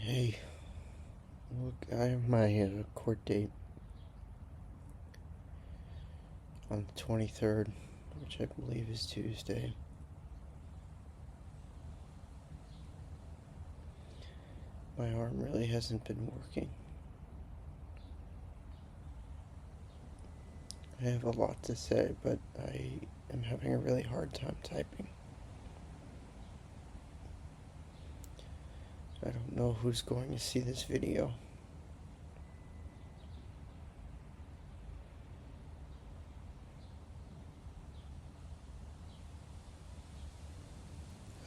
Hey, look, I have my court date on the 23rd, which I believe is Tuesday. My arm really hasn't been working. I have a lot to say, but I am having a really hard time typing. I don't know who's going to see this video.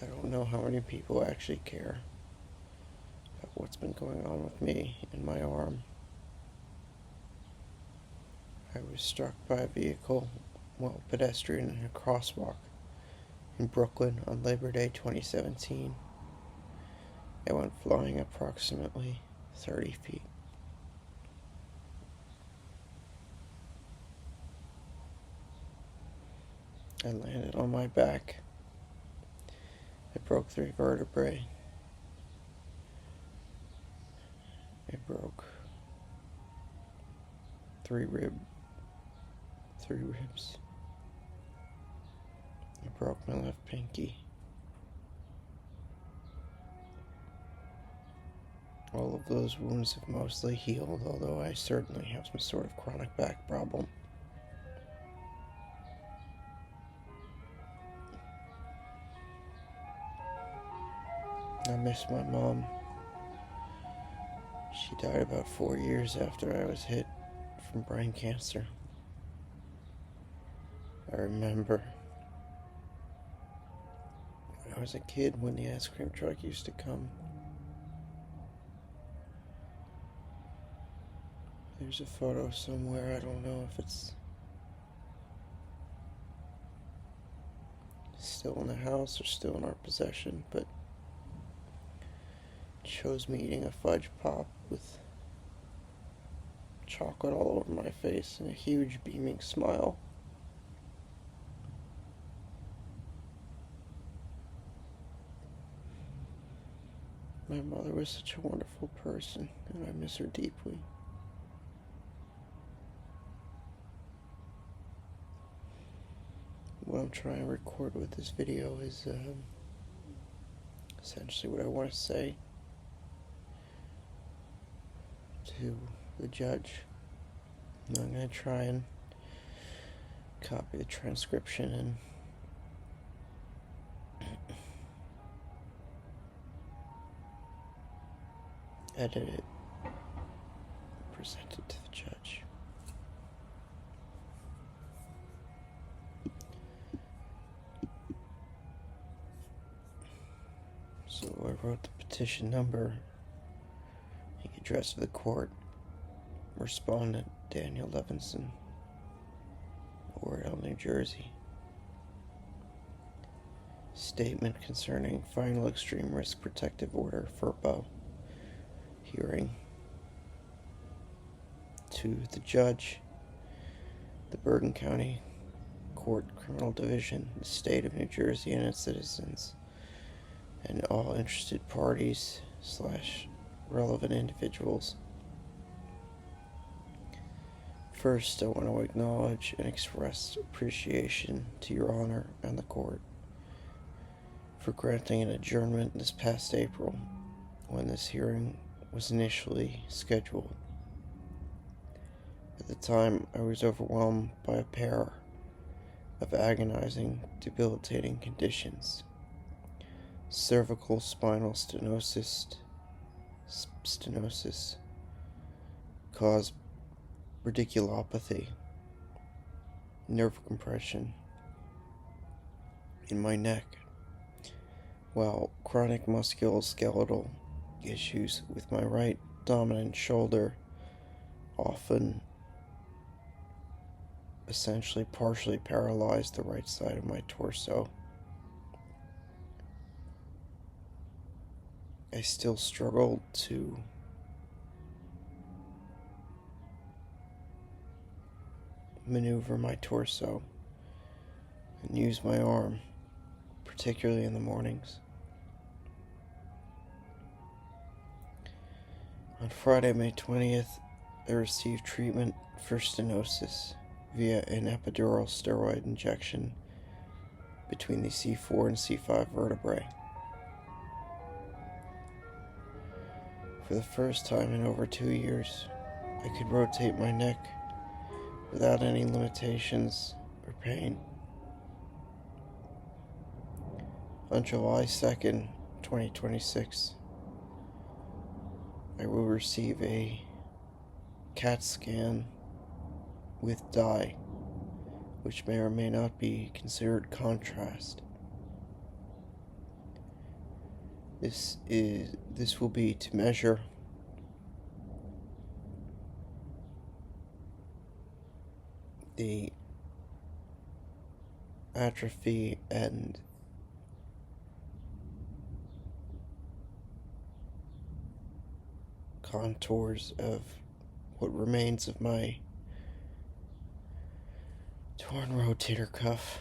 I don't know how many people actually care about what's been going on with me and my arm. I was struck by a vehicle, pedestrian in a crosswalk in Brooklyn on Labor Day 2017. I went flying approximately 30 feet. I landed on my back. I broke 3 vertebrae. I broke 3 ribs. I broke my left pinky. All of those wounds have mostly healed, although I certainly have some sort of chronic back problem. I miss my mom. She died about 4 years after I was hit from brain cancer. I remember when I was a kid when the ice cream truck used to come. There's a photo somewhere. I don't know if it's still in the house or still in our possession, but it shows me eating a fudge pop with chocolate all over my face and a huge beaming smile. My mother was such a wonderful person, and I miss her deeply. What I'm trying to record with this video is essentially what I want to say to the judge. And I'm going to try and copy the transcription and edit it, present it to the judge. So I wrote the petition number, the address of the court, respondent Daniel Levinson, Wardell, New Jersey. Statement concerning final extreme risk protective order, ferpo, hearing. To the judge, the Bergen County Court Criminal Division, the state of New Jersey and its citizens, and all interested parties / relevant individuals. First, I want to acknowledge and express appreciation to Your Honor and the court for granting an adjournment this past April when this hearing was initially scheduled. At the time, I was overwhelmed by a pair of agonizing, debilitating conditions: cervical spinal stenosis caused radiculopathy, nerve compression in my neck, while chronic musculoskeletal issues with my right dominant shoulder often essentially partially paralyzed the right side of my torso. I still struggled to maneuver my torso and use my arm, particularly in the mornings. On Friday, May 20th, I received treatment for stenosis via an epidural steroid injection between the C4 and C5 vertebrae. For the first time in over 2 years, I could rotate my neck without any limitations or pain. On July 2nd, 2026, I will receive a CAT scan with dye, which may or may not be considered contrast. This will be to measure the atrophy and contours of what remains of my torn rotator cuff,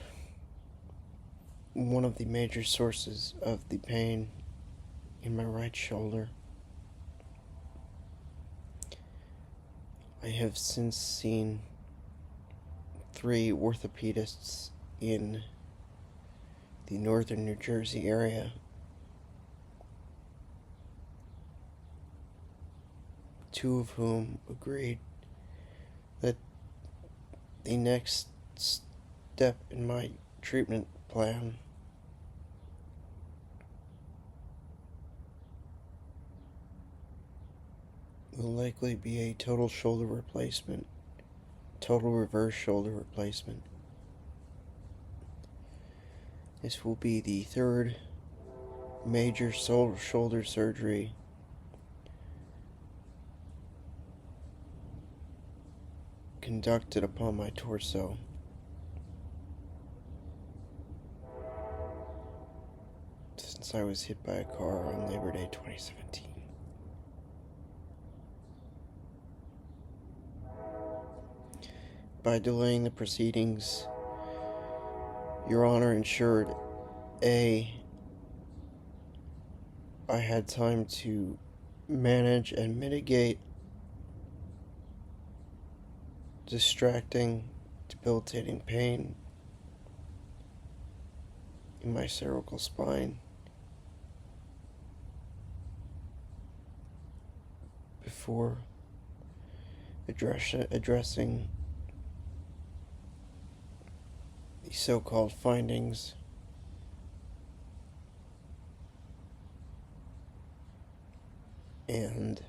one of the major sources of the pain in my right shoulder. I have since seen 3 orthopedists in the northern New Jersey area. 2 of whom agreed that the next step in my treatment plan will likely be a total shoulder replacement, total reverse shoulder replacement. This will be the 3rd major shoulder surgery conducted upon my torso. Since I was hit by a car on Labor Day 2017. By delaying the proceedings, Your Honor ensured I had time to manage and mitigate distracting, debilitating pain in my cervical spine before addressing the so-called findings and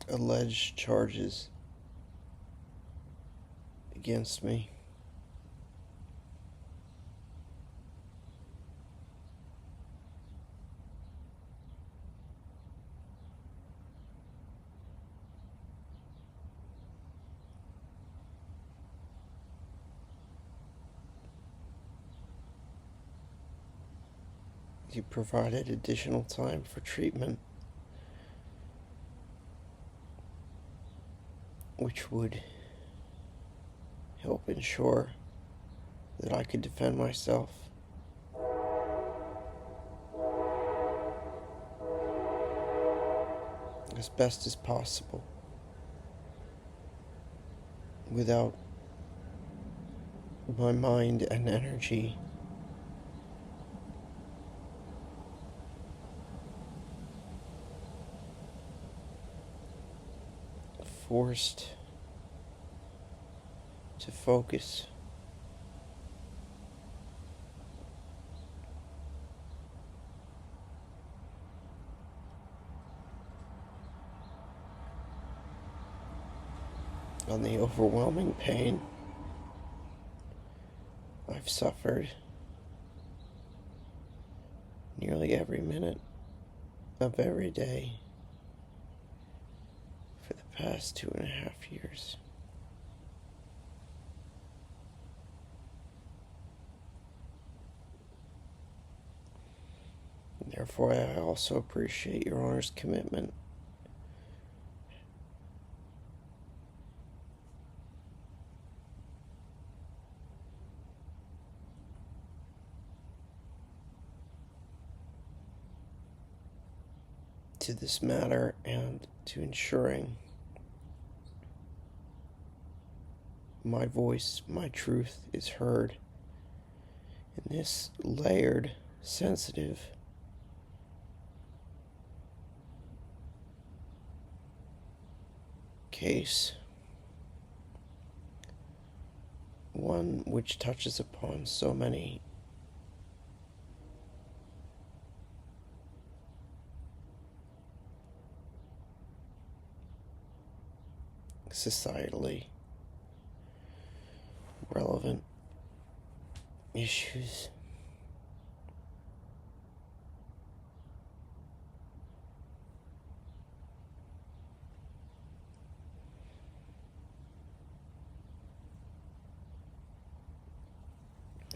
alleged charges against me. You provided additional time for treatment, which would help ensure that I could defend myself as best as possible without my mind and energy forced to focus on the overwhelming pain I've suffered nearly every minute of every day for the past 2.5 years. Therefore, I also appreciate Your Honor's commitment to this matter and to ensuring my voice, my truth is heard in this layered, sensitive, case, one which touches upon so many societally relevant issues.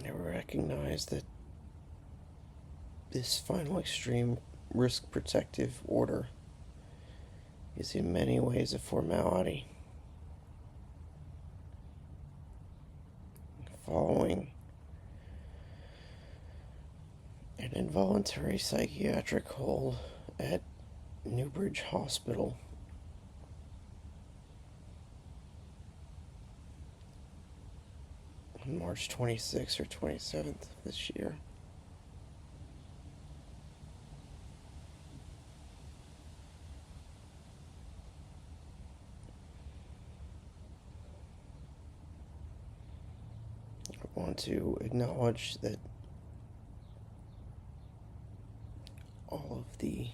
I recognize that this final extreme risk protective order is in many ways a formality. Following an involuntary psychiatric hold at Newbridge Hospital on March 26th or 27th of this year. I want to acknowledge that all of the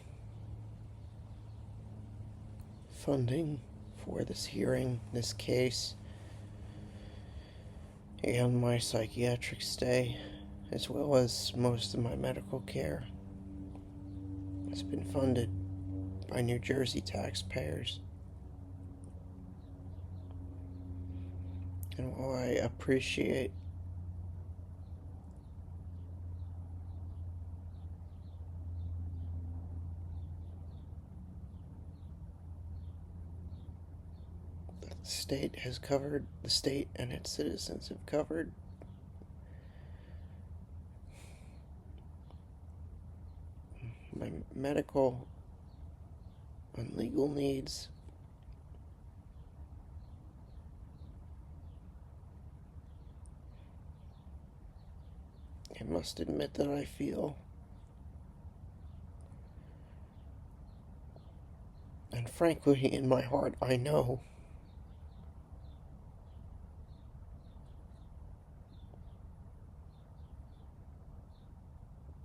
funding for this hearing, this case, and my psychiatric stay, as well as most of my medical care, has been funded by New Jersey taxpayers. And while I appreciate the state and its citizens have covered my medical and legal needs, I must admit that I feel, and frankly in my heart I know,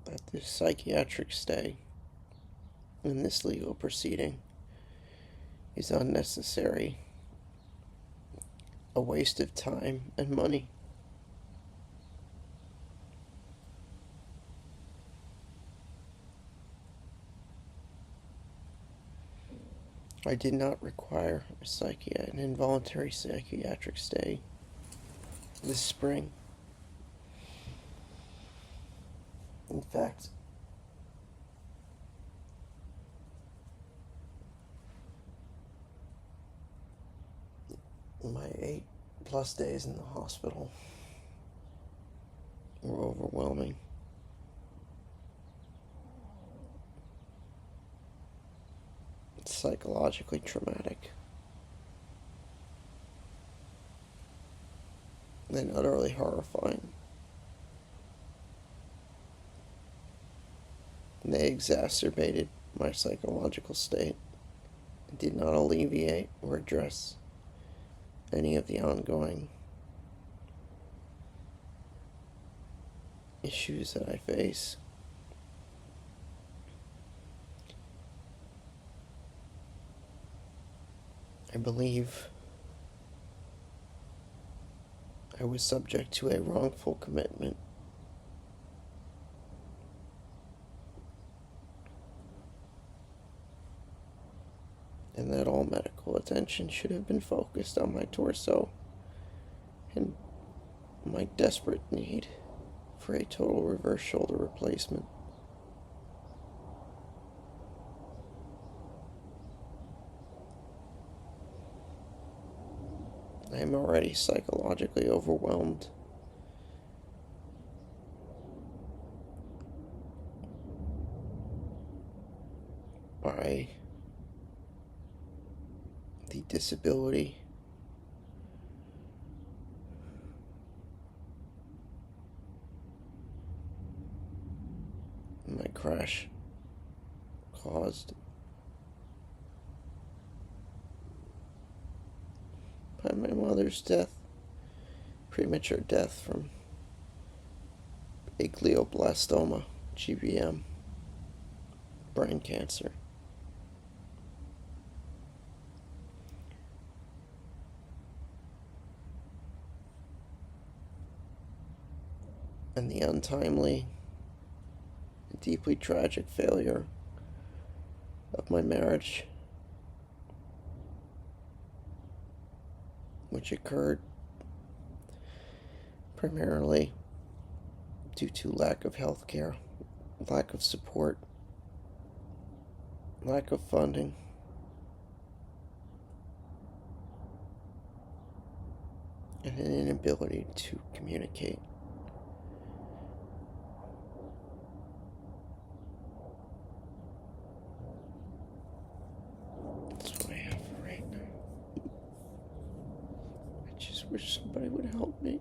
that this psychiatric stay and this legal proceeding is unnecessary, a waste of time and money. I did not require an involuntary psychiatric stay this spring. In fact, my 8+ days in the hospital were overwhelming. It's psychologically traumatic and utterly horrifying. They exacerbated my psychological state and did not alleviate or address any of the ongoing issues that I face. I believe I was subject to a wrongful commitment. And that all medical attention should have been focused on my torso and my desperate need for a total reverse shoulder replacement. I am already psychologically overwhelmed by disability. My crash caused by my mother's death, premature death from glioblastoma, GBM, brain cancer. And the untimely, deeply tragic failure of my marriage, which occurred primarily due to lack of health care, lack of support, lack of funding, and an inability to communicate. That's what I have right now. I just wish somebody would help me.